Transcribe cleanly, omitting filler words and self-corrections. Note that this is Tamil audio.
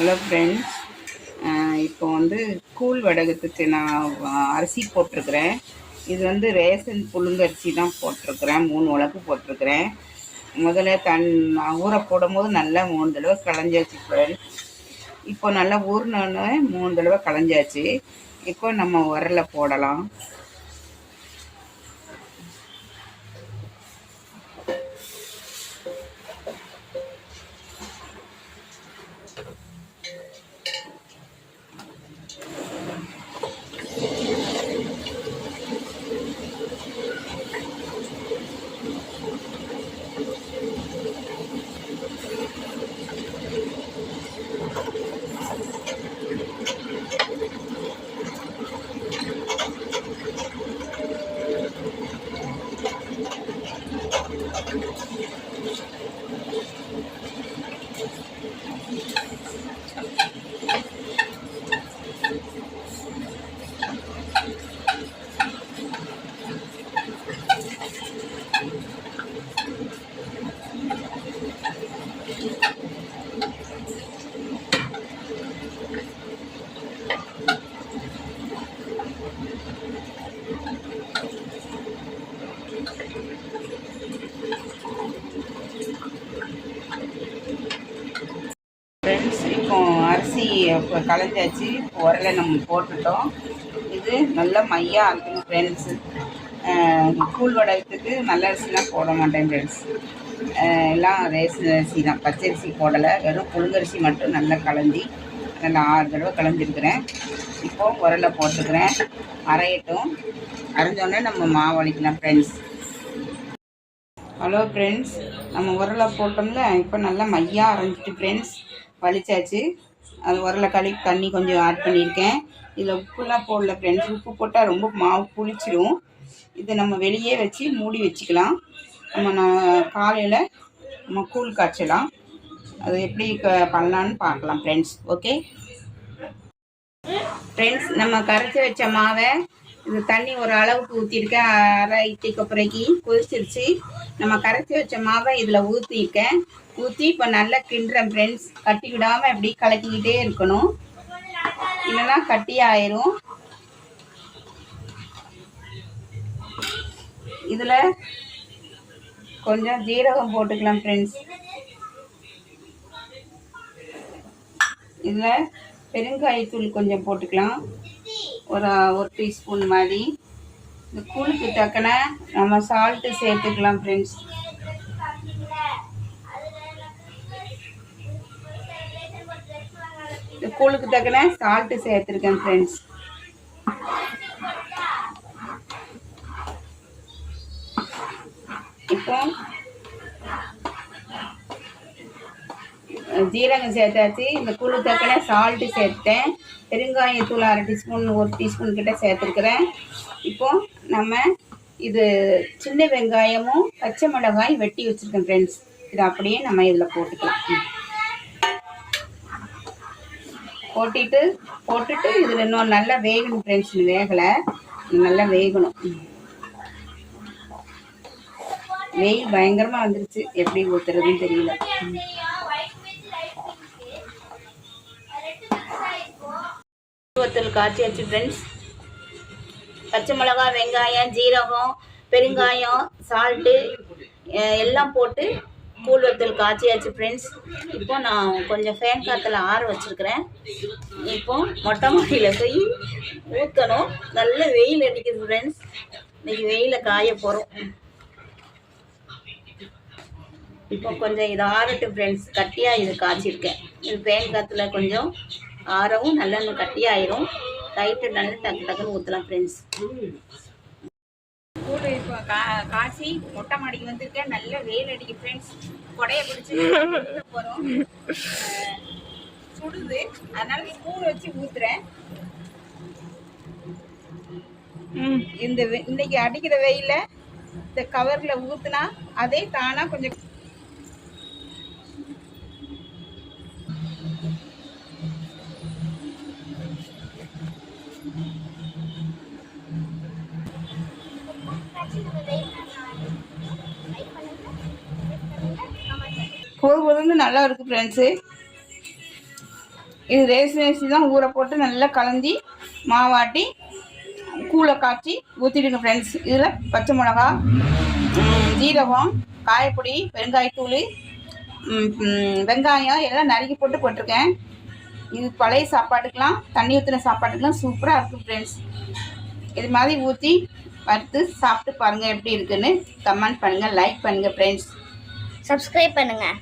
ஹலோ ஃப்ரெண்ட்ஸ், இப்போ கூழ் வடகத்துக்கு நான் அரிசி போட்டிருக்கிறேன். இது ரேஷன் புழுங்கரிசி தான் போட்டிருக்கிறேன். 3 உலக்கு போட்டிருக்கிறேன். முதல்ல ஊற போடும்போது நல்லா 3 தடவை களைஞ்சாச்சு ஃப்ரெண்ட்ஸ். இப்போ நல்லா ஊறினோன்னு 3 தடவை களைஞ்சாச்சு. இப்போ நம்ம உரல்ல போடலாம். ஃப்ரெண்ட்ஸ், இப்போ அரிசி களைஞ்சாச்சு. உரலை நம்ம போட்டுட்டோம். இது நல்லா மையாக அரைக்கணும் ஃப்ரெண்ட்ஸு. கூழ் வடகத்துக்கு நல்ல அரிசிலாம் போட மாட்டேன் ஃப்ரெண்ட்ஸ். எல்லாம் ரேஷன் அரிசி தான், பச்சரிசி போடலை. வெறும் புழுங்கரிசி மட்டும் நல்லா களைஞ்சி நல்லா 6 தடவை களைஞ்சிருக்கிறேன். இப்போது உரலை போட்டுக்கிறேன். அரையட்டும். அரைஞ்சோடனே நம்ம மாவு அரைக்கலாம் ஃப்ரெண்ட்ஸ். ஹலோ ஃப்ரெண்ட்ஸ், நம்ம உரலை போட்டோம்ல, இப்போ நல்லா மையாக அரைஞ்சிட்டு ஃப்ரெண்ட்ஸ் வலிச்சாச்சு. அது உரலை கழுவி தண்ணி கொஞ்சம் ஆட் பண்ணியிருக்கேன். இதில் உப்புலாம் போடல ஃப்ரெண்ட்ஸ். உப்பு போட்டால் ரொம்ப மாவு புளிச்சிடும். இதை நம்ம வெளியே வச்சு மூடி வச்சுக்கலாம். நான் காலையில் நம்ம கூழ் காய்ச்சலாம். அது எப்படி பண்ணலான்னு பார்க்கலாம் ஃப்ரெண்ட்ஸ். ஓகே ஃப்ரெண்ட்ஸ், நம்ம கரைச்சி வச்ச மாவை இது தண்ணி ஒரு அளவுக்கு ஊற்றிருக்கேன். அரை இட்லி கொப்பரைக்கு கொதிச்சிருச்சு. நம்ம கரைச்சி வச்ச மாவை இதில் ஊற்றிருக்கேன். ஊற்றி இப்போ நல்லா கிண்டுறேன் ஃப்ரெண்ட்ஸ். கட்டி விடாமல் இப்படி கலக்கிக்கிட்டே இருக்கணும், இல்லைன்னா கட்டி ஆயிரும். இதில் கொஞ்சம் ஜீரகம் போட்டுக்கலாம் ஃப்ரெண்ட்ஸ். இதில் பெருங்காயத்தூள் கொஞ்சம் போட்டுக்கலாம், ஒரு டீஸ்பூன் மாதிரி. இந்த கூழுக்கு தக்கன நம்ம சால்ட்டு சேர்த்துக்கலாம் ஃப்ரெண்ட்ஸ். இந்த கூழுக்கு தக்கன சால்ட்டு சேர்த்துருக்கேன் ஃப்ரெண்ட்ஸ். இப்போ ஜீரகம் சேர்த்தாச்சு. இந்த கூழு தக்கன சால்ட்டு சேர்த்தேன். பெருங்காயத்தூள் 1/2 டீஸ்பூன் 1 டீஸ்பூன் கிட்ட சேர்த்துருக்குறேன். இப்போ நம்ம இது சின்ன வெங்காயமும் பச்சை மிளகாய் வெட்டி வச்சுருக்கேன் ஃப்ரெண்ட்ஸ். இதை அப்படியே நம்ம இதில் போட்டுக்கலாம். போட்டுட்டு இதில் இன்னும் நல்லா வேகணும் ஃப்ரெண்ட்ஸ். வேகலை, நல்லா வேகணும். வெயில் பயங்கரமாக வந்துருச்சு, எப்படி ஊற்றுறதுன்னு தெரியல. வத்தல் காய்ச்சியாச்சு ஃப்ரெண்ட்ஸ். பச்சை மிளகாய், வெங்காயம், ஜீரகம், பெருங்காயம், சால்ட்டு எல்லாம் போட்டு கூழ் வத்தல் காய்ச்சியாச்சு ஃப்ரெண்ட்ஸ். இப்போ நான் கொஞ்சம் ஃபேன் காற்றுல ஆற வச்சுருக்கிறேன். இப்போ மொட்டை மாடியில் போய் ஊற்றணும். நல்ல வெயில் அடிக்குது ஃப்ரெண்ட்ஸ். இன்னைக்கு வெயிலில் காய போகிறோம். இப்போ கொஞ்சம் இது ஆறட்டும் ஃப்ரெண்ட்ஸ். கட்டியாக இது காய்ச்சிருக்கேன். இது ஃபேன் காற்றுல கொஞ்சம் ஆறவும் நல்லெண்ணெய் கட்டியாயிரும். லைட்டு நல்லா டக்குன்னு ஊற்றலாம் ஃப்ரெண்ட்ஸ். கூழ் இப்போ காய்ச்சி மொட்டை மாடிக்கு வந்திருக்கேன். நல்ல வெயில் அடிக்கு ஃப்ரெண்ட்ஸ். கொடையை பிடிச்சி போகிறோம். சுடுது, அதனால ஸ்பூன் வச்சு ஊற்றுறேன். இன்னைக்கு அடிக்கிற வெயில இந்த கவரில் ஊற்றுனா அதே தானாக கொஞ்சம் பொது பொதுன்னு நல்லா இருக்குது ஃப்ரெண்ட்ஸு. இது ரேஷன் அரிசி தான் ஊற போட்டு நல்லா கலந்தி மாவாட்டி கூழை காய்ச்சி ஊற்றிடுங்க ஃப்ரெண்ட்ஸ். இதில் பச்சை மிளகா, ஜீரகம், காயப்பொடி, பெருங்காயத்தூள், வெங்காயம் எல்லாம் நறுக்கி போட்டு போட்டிருக்கேன். இது பழைய சாப்பாட்டுக்கெலாம், தண்ணி ஊற்றின சாப்பாட்டுக்கெலாம் சூப்பராக இருக்கும் ஃப்ரெண்ட்ஸ். இது மாதிரி ஊற்றி வறுத்து சாப்பிட்டு பாருங்கள் எப்படி இருக்குன்னு கமெண்ட் பண்ணுங்கள், லைக் பண்ணுங்கள் ஃப்ரெண்ட்ஸ், சப்ஸ்கிரைப் பண்ணுங்கள்.